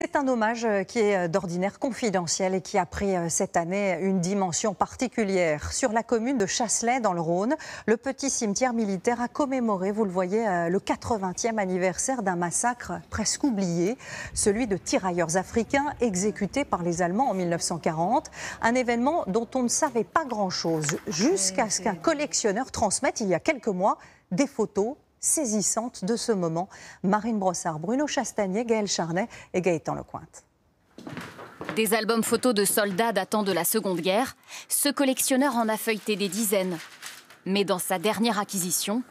C'est un hommage qui est d'ordinaire confidentiel et qui a pris cette année une dimension particulière. Sur la commune de Chasselet, dans le Rhône, le petit cimetière militaire a commémoré, vous le voyez, le 80e anniversaire d'un massacre presque oublié, celui de tirailleurs africains exécutés par les Allemands en 1940. Un événement dont on ne savait pas grand-chose, jusqu'à ce qu'un collectionneur transmette il y a quelques mois des photos saisissante de ce moment. Marine Brossard, Bruno Chastanier, Gaël Charnet et Gaëtan Lecointe. Des albums photos de soldats datant de la Seconde Guerre, ce collectionneur en a feuilleté des dizaines. Mais dans sa dernière acquisition,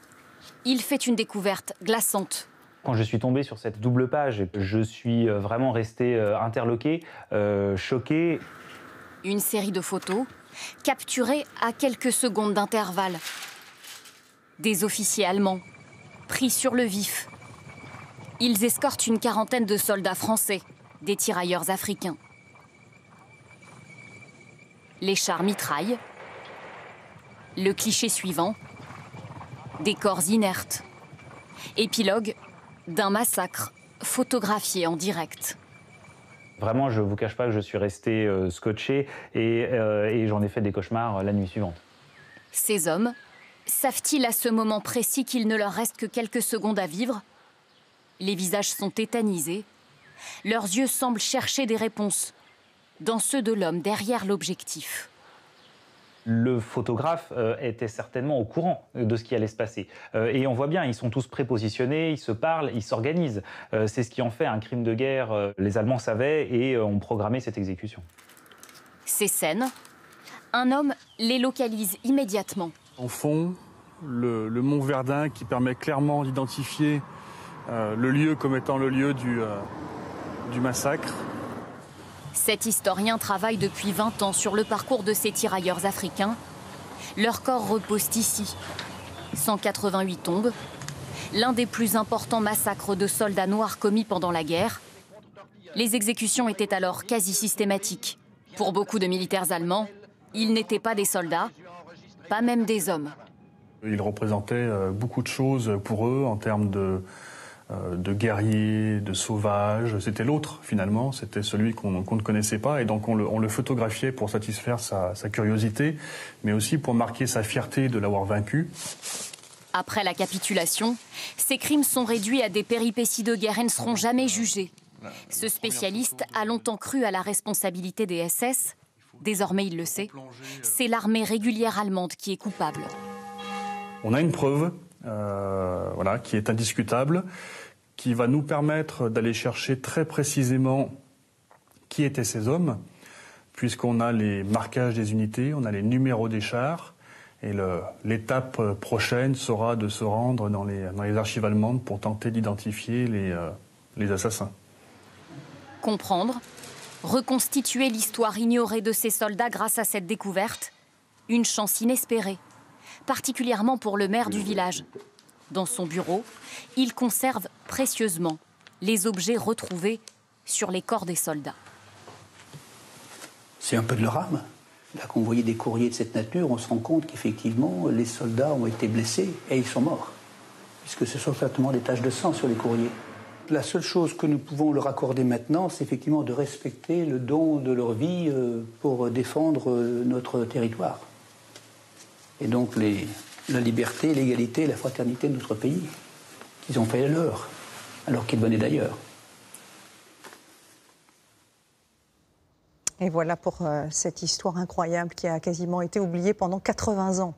il fait une découverte glaçante. Quand je suis tombé sur cette double page, je suis vraiment resté interloqué, choqué. Une série de photos capturées à quelques secondes d'intervalle. Des officiers allemands pris sur le vif. Ils escortent une quarantaine de soldats français, des tirailleurs africains. Les chars mitraillent. Le cliché suivant, des corps inertes. Épilogue d'un massacre photographié en direct. Vraiment, je ne vous cache pas que je suis resté scotché et j'en ai fait des cauchemars la nuit suivante. Ces hommes savent-ils à ce moment précis qu'il ne leur reste que quelques secondes à vivre? Les visages sont tétanisés. Leurs yeux semblent chercher des réponses dans ceux de l'homme derrière l'objectif. Le photographe était certainement au courant de ce qui allait se passer. Et on voit bien, ils sont tous prépositionnés, ils se parlent, ils s'organisent. C'est ce qui en fait un crime de guerre. Les Allemands savaient et ont programmé cette exécution. Ces scènes, un homme les localise immédiatement. En fond, le mont Verdun qui permet clairement d'identifier le lieu comme étant le lieu du massacre. Cet historien travaille depuis 20 ans sur le parcours de ces tirailleurs africains. Leurs corps reposent ici. 188 tombes, l'un des plus importants massacres de soldats noirs commis pendant la guerre. Les exécutions étaient alors quasi systématiques. Pour beaucoup de militaires allemands, ils n'étaient pas des soldats, pas même des hommes. Ils représentaient beaucoup de choses pour eux en termes de guerriers, de sauvages. C'était l'autre finalement, c'était celui qu'on ne connaissait pas et donc on le photographiait pour satisfaire sa curiosité, mais aussi pour marquer sa fierté de l'avoir vaincu. Après la capitulation, ces crimes sont réduits à des péripéties de guerre et ne seront jamais jugés. Ce spécialiste a longtemps cru à la responsabilité des SS. Désormais, il le sait, c'est l'armée régulière allemande qui est coupable. On a une preuve qui est indiscutable, qui va nous permettre d'aller chercher très précisément qui étaient ces hommes, puisqu'on a les marquages des unités, on a les numéros des chars, et l'étape prochaine sera de se rendre dans les archives allemandes pour tenter d'identifier les assassins. Comprendre, reconstituer l'histoire ignorée de ces soldats grâce à cette découverte, une chance inespérée, particulièrement pour le maire du village. Dans son bureau, il conserve précieusement les objets retrouvés sur les corps des soldats. C'est un peu de leur âme. Là, quand vous voyez des courriers de cette nature, on se rend compte qu'effectivement, les soldats ont été blessés et ils sont morts. Puisque ce sont certainement des taches de sang sur les courriers. La seule chose que nous pouvons leur accorder maintenant, c'est effectivement de respecter le don de leur vie pour défendre notre territoire. Et donc la liberté, l'égalité, la fraternité de notre pays, qu'ils ont fait leur, alors qu'ils venaient d'ailleurs. Et voilà pour cette histoire incroyable qui a quasiment été oubliée pendant 80 ans.